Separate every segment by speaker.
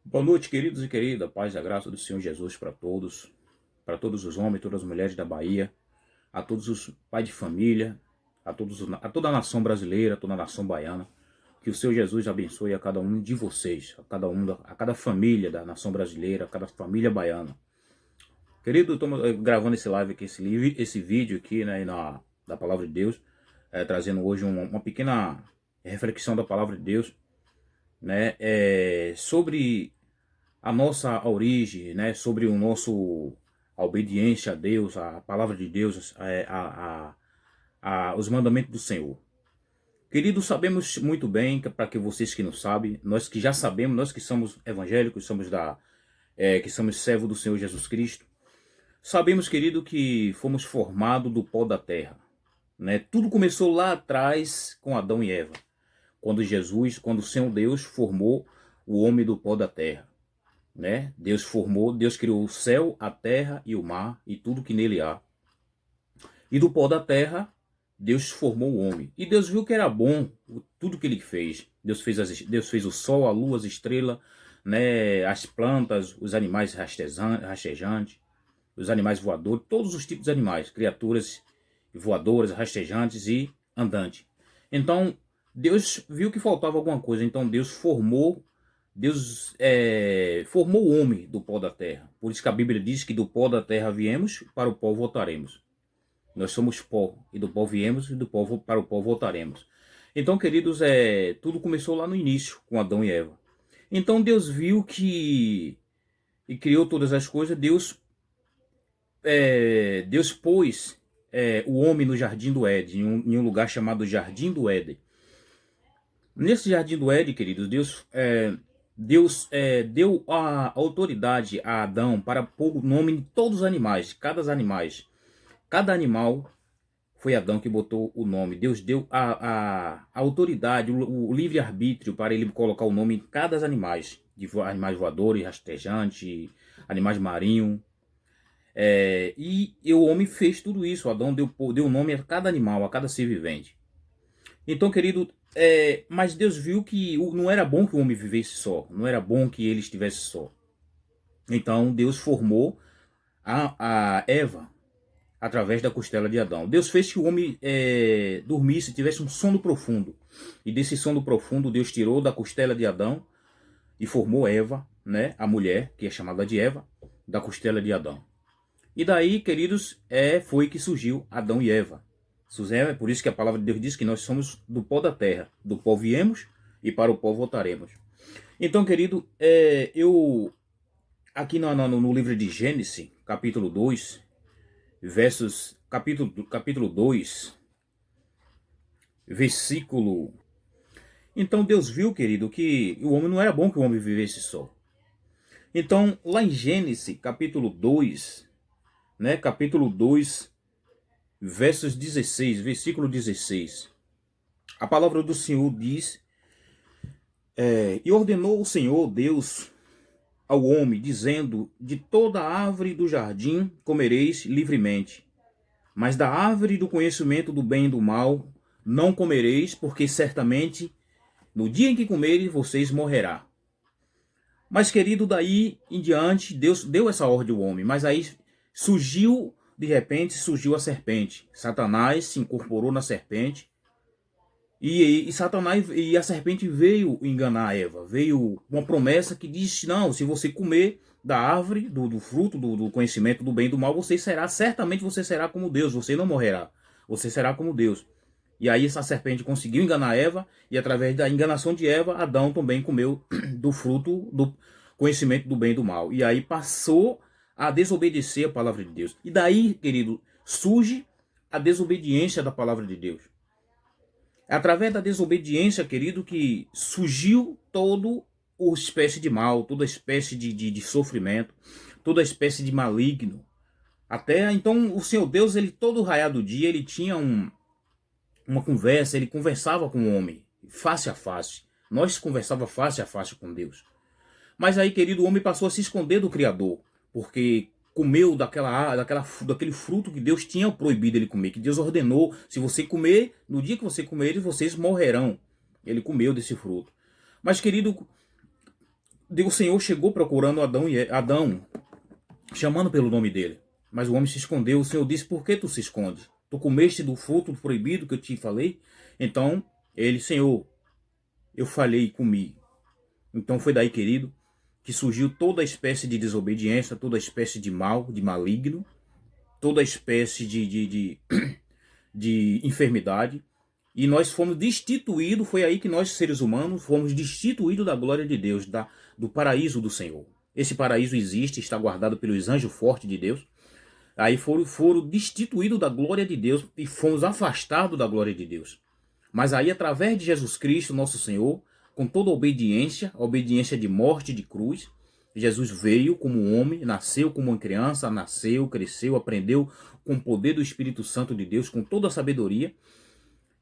Speaker 1: Boa noite, queridos e queridas. Paz e a graça do Senhor Jesus para todos os homens, todas as mulheres da Bahia, a todos os pais de família, a toda a nação brasileira, toda a nação baiana. Que o Senhor Jesus abençoe a cada um de vocês, a cada família da nação brasileira, a cada família baiana. Querido, estou gravando esse live aqui, esse vídeo aqui, né, da palavra de Deus, trazendo hoje uma pequena reflexão da palavra de Deus, né, sobre a nossa origem, né, sobre a obediência a Deus, a palavra de Deus, os mandamentos do Senhor. Queridos, sabemos muito bem, para que vocês que não sabem, nós que já sabemos, nós que somos evangélicos, que somos servos do Senhor Jesus Cristo, sabemos, querido, que fomos formados do pó da terra, né? Tudo começou lá atrás com Adão e Eva, quando o Senhor Deus formou o homem do pó da terra. Né? Deus criou o céu, a terra e o mar e tudo que nele há. E do pó da terra, Deus formou o homem. E Deus viu que era bom tudo que ele fez. Deus fez o sol, a lua, as estrelas, né? As plantas, os animais rastejantes, os animais voadores, todos os tipos de animais, criaturas voadoras, rastejantes e andantes. Então, Deus viu que faltava alguma coisa. Então, Deus formou o homem do pó da terra. Por isso que a Bíblia diz que do pó da terra viemos, para o pó voltaremos. Nós somos pó, e do pó viemos, e do pó para o pó voltaremos. Então, queridos, tudo começou lá no início, com Adão e Eva. Então Deus viu que, e criou todas as coisas, Deus pôs o homem no Jardim do Éden, em um lugar chamado Jardim do Éden. Nesse Jardim do Éden, queridos, Deus deu a autoridade a Adão para pôr o nome em todos os animais, cada animal foi Adão que botou o nome. Deus deu a autoridade, o livre-arbítrio para ele colocar o nome em cada animais, animais voadores, rastejantes, animais marinhos. E o homem fez tudo isso. Adão deu nome a cada animal, a cada ser vivente. Então, querido, mas Deus viu que não era bom que o homem vivesse só, não era bom que ele estivesse só. Então Deus formou a Eva através da costela de Adão. Deus fez que o homem dormisse, tivesse um sono profundo. E desse sono profundo Deus tirou da costela de Adão e formou Eva, né, a mulher, que é chamada de Eva, da costela de Adão. E daí, queridos, foi que surgiu Adão e Eva. É por isso que a palavra de Deus diz que nós somos do pó da terra. Do pó viemos e para o pó voltaremos. Então, querido, eu aqui no livro de Gênesis, capítulo 2, capítulo 2, versículo. Então Deus viu, querido, que o homem não era bom que o homem vivesse só. Então, lá em Gênesis, capítulo 2, né, capítulo 2, versículo 16. A palavra do Senhor diz: e ordenou o Senhor Deus ao homem, dizendo: de toda árvore do jardim comereis livremente, mas da árvore do conhecimento do bem e do mal não comereis, porque certamente no dia em que comereis vocês morrerá. Mas, querido, daí em diante Deus deu essa ordem ao homem, mas aí de repente surgiu a serpente. Satanás se incorporou na serpente e a serpente veio enganar Eva. Veio uma promessa que disse: não, se você comer da árvore, do fruto do conhecimento do bem e do mal, certamente você será como Deus, você não morrerá, você será como Deus. E aí essa serpente conseguiu enganar Eva, e através da enganação de Eva, Adão também comeu do fruto do conhecimento do bem e do mal. E aí passou a desobedecer a palavra de Deus. E daí, querido, surge a desobediência da palavra de Deus. É através da desobediência, querido, que surgiu todo a espécie de mal, toda espécie de sofrimento, toda espécie de maligno. Até então, o Senhor Deus, ele todo raiado dia, ele tinha uma conversa, ele conversava com o homem, face a face. Nós conversava face a face com Deus. Mas aí, querido, o homem passou a se esconder do Criador, porque comeu daquele fruto que Deus tinha proibido ele comer, que Deus ordenou: se você comer, no dia que você comer, vocês morrerão. Ele comeu desse fruto. Mas, querido, O Senhor chegou procurando Adão, chamando pelo nome dele. Mas o homem se escondeu. O Senhor disse: por que tu se escondes? Tu comeste do fruto proibido que eu te falei? Então, ele: Senhor, eu falhei e comi. Então foi daí, querido, que surgiu toda espécie de desobediência, toda espécie de mal, de maligno, toda espécie de enfermidade. E nós fomos destituídos, foi aí que nós, seres humanos, fomos destituídos da glória de Deus, do paraíso do Senhor. Esse paraíso existe, está guardado pelos anjos fortes de Deus. Aí foram destituídos da glória de Deus e fomos afastados da glória de Deus. Mas aí, através de Jesus Cristo, nosso Senhor, com toda a obediência de morte, de cruz, Jesus veio como um homem, nasceu como uma criança, nasceu, cresceu, aprendeu com o poder do Espírito Santo de Deus, com toda a sabedoria,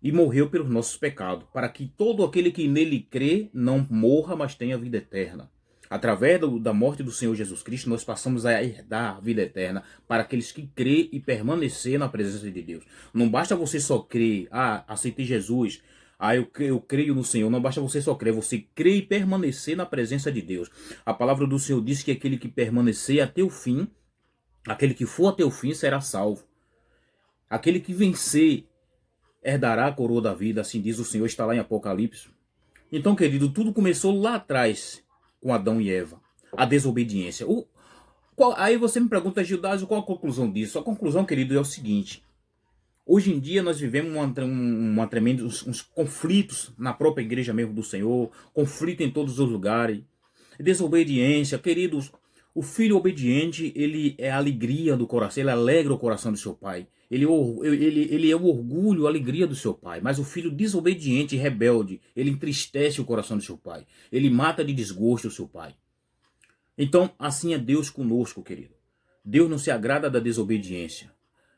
Speaker 1: e morreu pelos nossos pecados, para que todo aquele que nele crê não morra, mas tenha vida eterna. Através da morte do Senhor Jesus Cristo, nós passamos a herdar a vida eterna para aqueles que crê e permanecer na presença de Deus. Não basta você só crer: aceitei Jesus, eu creio no Senhor. Não basta você só crer, você crê e permanecer na presença de Deus. A palavra do Senhor diz que aquele que permanecer até o fim, aquele que for até o fim será salvo. Aquele que vencer herdará a coroa da vida, assim diz o Senhor, está lá em Apocalipse. Então, querido, tudo começou lá atrás, com Adão e Eva, a desobediência. Aí você me pergunta: Gildásio, qual a conclusão disso? A conclusão, querido, é o seguinte: hoje em dia nós vivemos uns conflitos na própria igreja mesmo do Senhor, conflito em todos os lugares, desobediência. Queridos, o filho obediente, ele é a alegria do coração, ele alegra o coração do seu pai. Ele é o orgulho, a alegria do seu pai. Mas o filho desobediente e rebelde, ele entristece o coração do seu pai. Ele mata de desgosto o seu pai. Então, assim é Deus conosco, querido. Deus não se agrada da desobediência.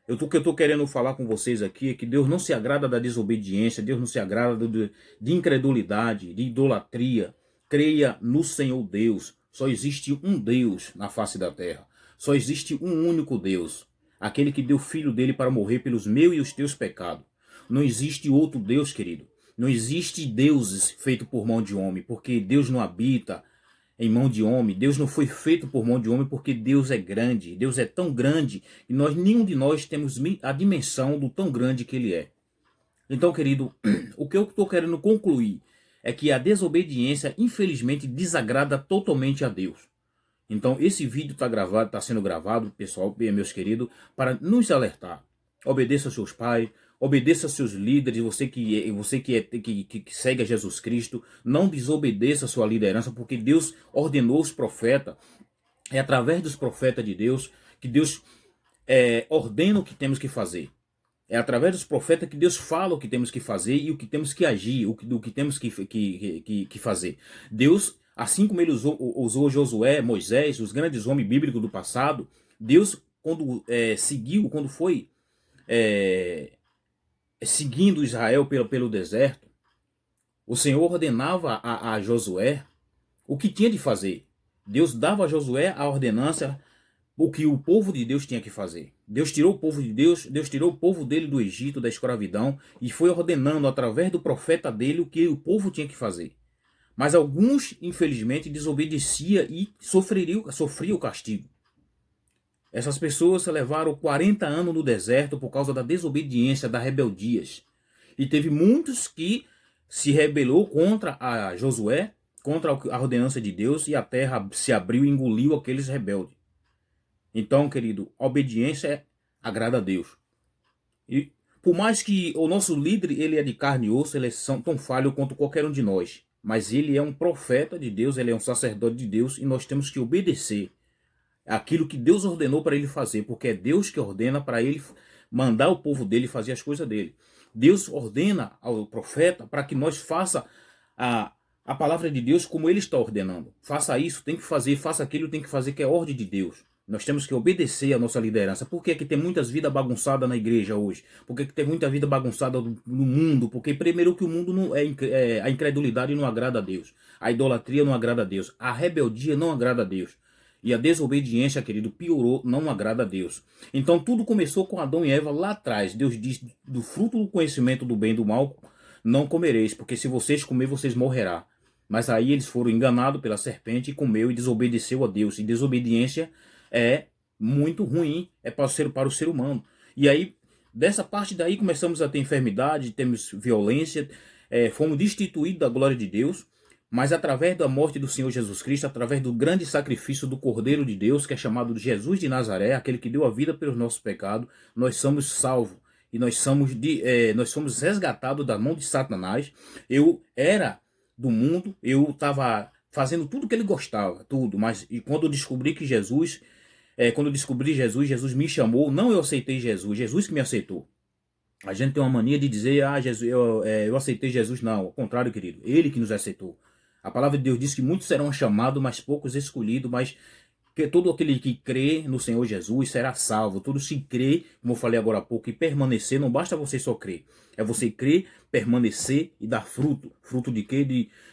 Speaker 1: O que eu estou querendo falar com vocês aqui é que Deus não se agrada da desobediência, Deus não se agrada de incredulidade, de idolatria. Creia no Senhor Deus. Só existe um Deus na face da terra. Só existe um único Deus. Aquele que deu o filho dele para morrer pelos meus e os teus pecados. Não existe outro Deus, querido. Não existe deuses feitos por mão de homem, porque Deus não habita em mão de homem. Deus não foi feito por mão de homem, porque Deus é grande. Deus é tão grande e nenhum de nós temos a dimensão do tão grande que ele é. Então, querido, o que eu estou querendo concluir é que a desobediência, infelizmente, desagrada totalmente a Deus. Então, esse vídeo está sendo gravado, pessoal, meus queridos, para nos alertar. Obedeça aos seus pais, obedeça aos seus líderes, você que segue a Jesus Cristo, não desobedeça a sua liderança, porque Deus ordenou os profetas. É através dos profetas de Deus que Deus ordena o que temos que fazer. É através dos profetas que Deus fala o que temos que fazer e o que temos que agir, o que temos que fazer. Deus, assim como ele usou Josué, Moisés, os grandes homens bíblicos do passado, Deus, quando foi seguindo Israel pelo deserto, o Senhor ordenava a Josué o que tinha de fazer. Deus dava a Josué a ordenança, o que o povo de Deus tinha que fazer. Deus tirou o povo de Deus tirou o povo dele do Egito, da escravidão, e foi ordenando através do profeta dele o que o povo tinha que fazer. Mas alguns, infelizmente, desobedeciam e sofriam o castigo. Essas pessoas levaram 40 anos no deserto por causa da desobediência, das rebeldias. E teve muitos que se rebelou contra a Josué, contra a ordenança de Deus, e a terra se abriu e engoliu aqueles rebeldes. Então, querido, a obediência agrada a Deus. E por mais que o nosso líder ele é de carne e osso, ele é tão falho quanto qualquer um de nós. Mas ele é um profeta de Deus, ele é um sacerdote de Deus, e nós temos que obedecer aquilo que Deus ordenou para ele fazer, porque é Deus que ordena para ele mandar o povo dele fazer as coisas dele. Deus ordena ao profeta para que nós faça a palavra de Deus como ele está ordenando. Faça isso, tem que fazer, faça aquilo, tem que fazer, que é ordem de Deus. Nós temos que obedecer a nossa liderança. Por que tem muitas vidas bagunçadas na igreja hoje? Por que tem muita vida bagunçada no mundo? Porque primeiro que o mundo não a incredulidade não agrada a Deus. A idolatria não agrada a Deus. A rebeldia não agrada a Deus. E a desobediência, querido, piorou, não agrada a Deus. Então tudo começou com Adão e Eva lá atrás. Deus diz: do fruto do conhecimento do bem e do mal não comereis, porque se vocês comer, vocês morrerão. Mas aí eles foram enganados pela serpente e comeu e desobedeceu a Deus. E desobediência é muito ruim, é para o ser humano. E aí, dessa parte daí, começamos a ter enfermidade, temos violência, fomos destituídos da glória de Deus. Mas através da morte do Senhor Jesus Cristo, através do grande sacrifício do Cordeiro de Deus, que é chamado de Jesus de Nazaré, aquele que deu a vida pelos nossos pecados, nós somos salvos. E nós somos resgatados da mão de Satanás. Eu era do mundo, eu estava fazendo tudo que ele gostava, tudo. Mas e quando eu descobri que quando eu descobri Jesus, Jesus me chamou, não eu aceitei Jesus, Jesus que me aceitou. A gente tem uma mania de dizer, Jesus, eu aceitei Jesus. Não, ao contrário, querido, ele que nos aceitou. A palavra de Deus diz que muitos serão chamados, mas poucos escolhidos, mas que todo aquele que crê no Senhor Jesus será salvo. Todo se crê, como eu falei agora há pouco, e permanecer, não basta você só crer. É você crer, permanecer e dar fruto. Fruto de quê?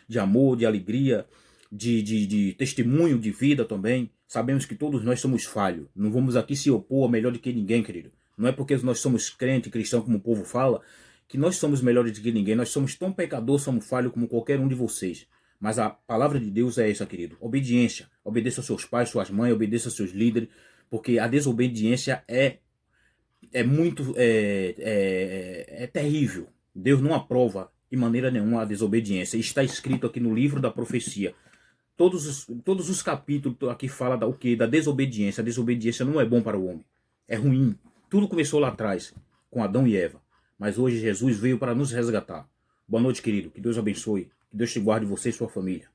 Speaker 1: De amor, de alegria, de testemunho de vida também. Sabemos que todos nós somos falhos. Não vamos aqui se opor a melhor do que ninguém, querido. Não é porque nós somos crente, cristão, como o povo fala, que nós somos melhores do que ninguém. Nós somos tão pecadores, somos falhos como qualquer um de vocês. Mas a palavra de Deus é essa, querido. Obediência. Obedeça aos seus pais, suas mães, obedeça aos seus líderes, porque a desobediência é terrível. Deus não aprova de maneira nenhuma a desobediência. Está escrito aqui no livro da profecia. Todos os capítulos aqui falam o quê? Da desobediência. A desobediência não é bom para o homem. É ruim. Tudo começou lá atrás, com Adão e Eva. Mas hoje Jesus veio para nos resgatar. Boa noite, querido. Que Deus abençoe. Que Deus te guarde você e sua família.